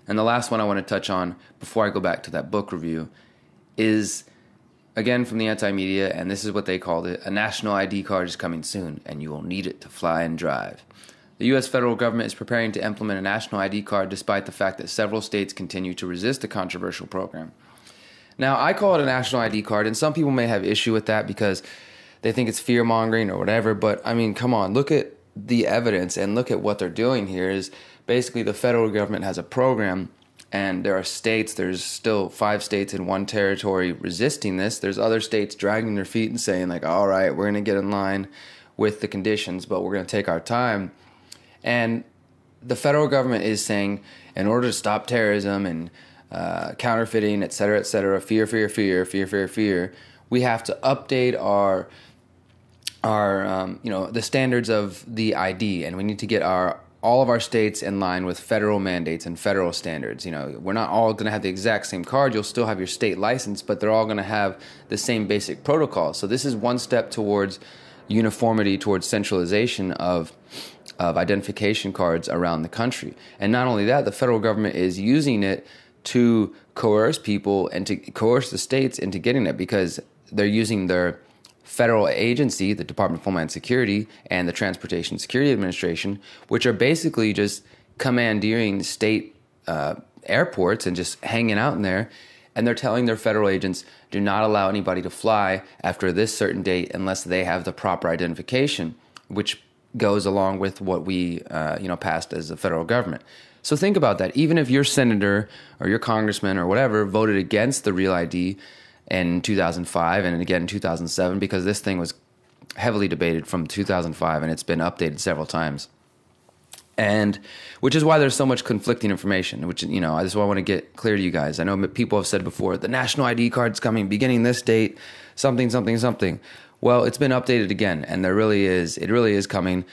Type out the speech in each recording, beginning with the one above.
And the last one I want to touch on before I go back to that book review is, again, from the anti-media, and this is what they called it: a national ID card is coming soon, and you will need it to fly and drive. The U.S. federal government is preparing to implement a national ID card despite the fact that several states continue to resist the controversial program. Now, I call it a national ID card, and some people may have issue with that because they think it's fear-mongering or whatever, but, I mean, come on, look at the evidence and look at what they're doing here. Is basically the federal government has a program, and there are states, there's still 5 states in one territory resisting this. There's other states dragging their feet and saying, like, all right, we're going to get in line with the conditions, but we're going to take our time. And the federal government is saying, in order to stop terrorism and counterfeiting, et cetera, fear, we have to update our the standards of the ID, and we need to get all of our states in line with federal mandates and federal standards. We're not all going to have the exact same card. You'll still have your state license, but they're all going to have the same basic protocol. So this is one step towards uniformity, towards centralization of identification cards around the country. And not only that, the federal government is using it to coerce people and to coerce the states into getting it, because they're using their federal agency, the Department of Homeland Security, and the Transportation Security Administration, which are basically just commandeering state airports and just hanging out in there. And they're telling their federal agents, do not allow anybody to fly after this certain date unless they have the proper identification, which goes along with what we passed as the federal government. So think about that. Even if your senator or your congressman or whatever voted against the Real ID in 2005 and again in 2007, because this thing was heavily debated from 2005 and it's been updated several times. And which is why there's so much conflicting information, which, I just want to get clear to you guys. I know people have said before, the national ID card's coming beginning this date, something. Well, it's been updated again, and it really is coming.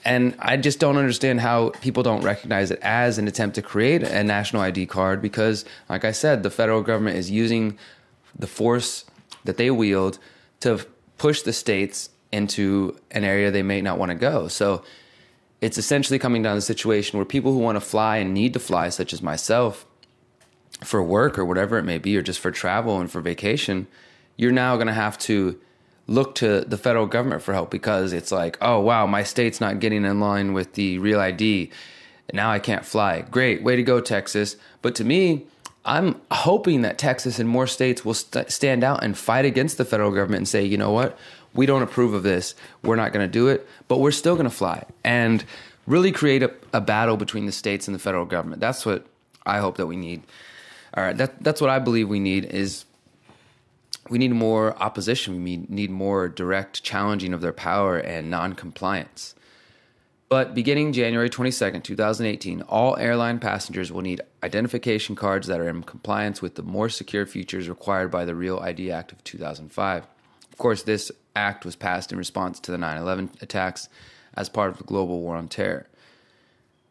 And I just don't understand how people don't recognize it as an attempt to create a national ID card, because, like I said, the federal government is using the force that they wield to push the states into an area they may not want to go. So it's essentially coming down to a situation where people who want to fly and need to fly, such as myself, for work or whatever it may be, or just for travel and for vacation, you're now going to have to look to the federal government for help, because it's like, oh, wow, my state's not getting in line with the Real ID. Now I can't fly. Great. Way to go, Texas. But to me, I'm hoping that Texas and more states will stand out and fight against the federal government and say, you know what? We don't approve of this. We're not going to do it, but we're still going to fly, and really create a battle between the states and the federal government. That's what I hope that we need. All right. That's what I believe we need is we need more opposition. We need more direct challenging of their power and non-compliance. But beginning January 22nd, 2018, all airline passengers will need identification cards that are in compliance with the more secure features required by the Real ID Act of 2005. Of course, this act was passed in response to the 9/11 attacks as part of the global war on terror.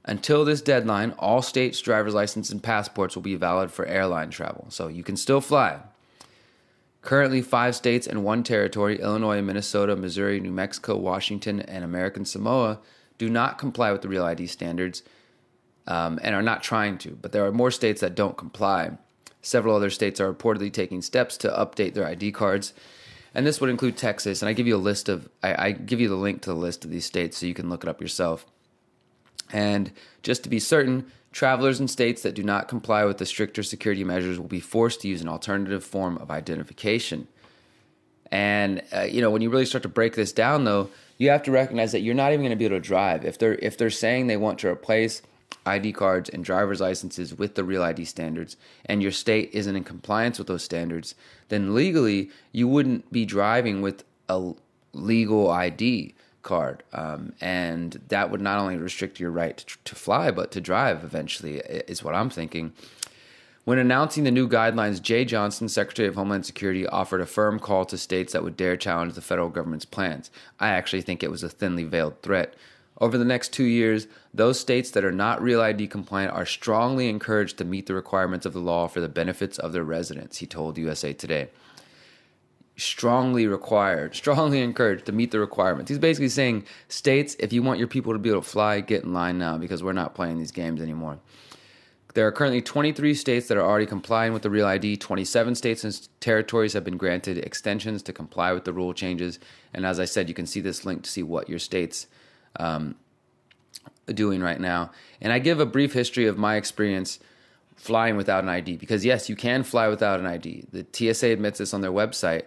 Until this deadline, all states' driver's licenses and passports will be valid for airline travel, so you can still fly. Currently, 5 states and 1 territory, Illinois, Minnesota, Missouri, New Mexico, Washington, and American Samoa, do not comply with the Real ID standards and are not trying to. But there are more states that don't comply. Several other states are reportedly taking steps to update their ID cards, and this would include Texas. And I give you I give you the link to the list of these states so you can look it up yourself. And just to be certain, travelers in states that do not comply with the stricter security measures will be forced to use an alternative form of identification. And, when you really start to break this down, though, you have to recognize that you're not even going to be able to drive. If they're saying they want to replace ID cards and driver's licenses with the Real ID standards, and your state isn't in compliance with those standards, then legally you wouldn't be driving with a legal ID card, and that would not only restrict your right to fly, but to drive eventually, is what I'm thinking. When announcing the new guidelines, Jay Johnson, Secretary of Homeland Security, offered a firm call to states that would dare challenge the federal government's plans. I actually think it was a thinly veiled threat. Over the next 2 years, those states that are not Real ID compliant are strongly encouraged to meet the requirements of the law for the benefits of their residents, he told USA Today. Strongly encouraged to meet the requirements. He's basically saying, states, if you want your people to be able to fly, get in line now, because we're not playing these games anymore. There are currently 23 states that are already complying with the Real ID. 27 states and territories have been granted extensions to comply with the rule changes. And as I said, you can see this link to see what your state's doing right now. And I give a brief history of my experience flying without an ID, because yes, you can fly without an ID. The TSA admits this on their website,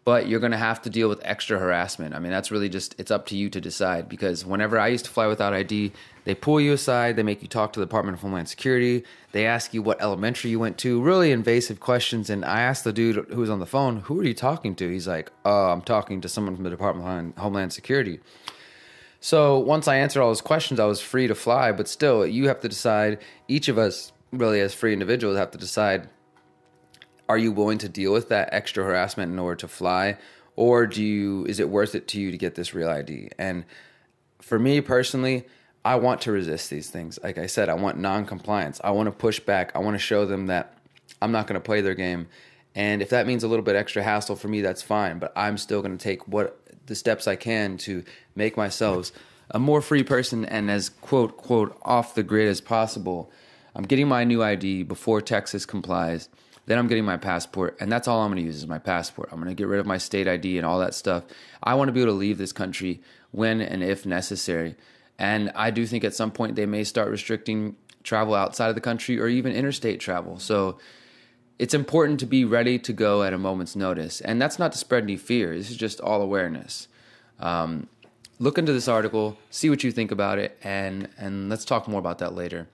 but you're going to have to deal with extra harassment. I mean, that's really just, it's up to you to decide, because whenever I used to fly without ID, they pull you aside, they make you talk to the Department of Homeland Security, they ask you what elementary you went to, really invasive questions. And I asked the dude who was on the phone, who are you talking to? He's like, I'm talking to someone from the Department of Homeland Security. So once I answered all those questions, I was free to fly, but still, you have to decide, each of us really as free individuals have to decide, are you willing to deal with that extra harassment in order to fly, or is it worth it to you to get this Real ID? And for me personally, I want to resist these things. Like I said, I want non-compliance. I want to push back. I want to show them that I'm not going to play their game. And if that means a little bit extra hassle for me, that's fine. But I'm still going to take the steps I can to make myself a more free person and as quote, quote, off the grid as possible. I'm getting my new ID before Texas complies. Then I'm getting my passport, and that's all I'm going to use is my passport. I'm going to get rid of my state ID and all that stuff. I want to be able to leave this country when and if necessary. And I do think at some point they may start restricting travel outside of the country or even interstate travel. So it's important to be ready to go at a moment's notice. And that's not to spread any fear. This is just all awareness. Look into this article, see what you think about it, and let's talk more about that later.